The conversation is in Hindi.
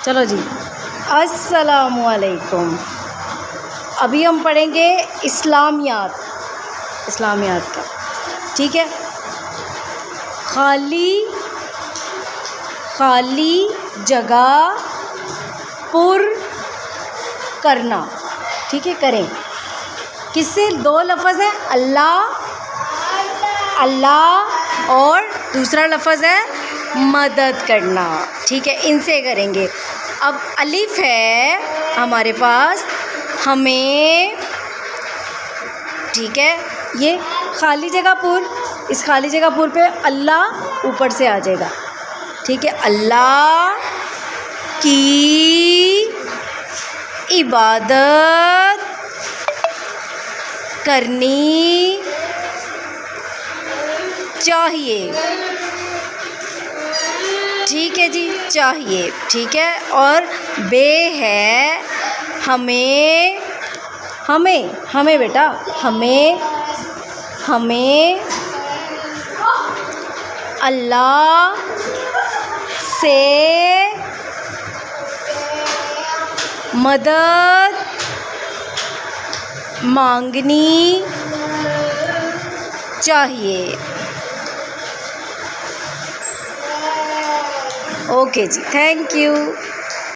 चलो जी, अस्सलामुअलैकुम। अभी हम पढ़ेंगे इस्लामियात का, ठीक है। खाली जगह पुर करना, ठीक है। करें किससे? दो लफ्ज़ है अल्लाह और दूसरा लफ्ज़ है मदद करना, ठीक है। इनसे करेंगे। अब अलिफ है हमारे पास, हमें, ठीक है। ये खाली जगह पुर, इस खाली जगह पुर पे अल्लाह ऊपर से आ जाएगा, ठीक है। अल्लाह की इबादत करनी चाहिए, ठीक है जी, चाहिए, ठीक है। और बे है हमें बेटा, हमें अल्लाह से मदद मांगनी चाहिए। ओके जी, थैंक यू।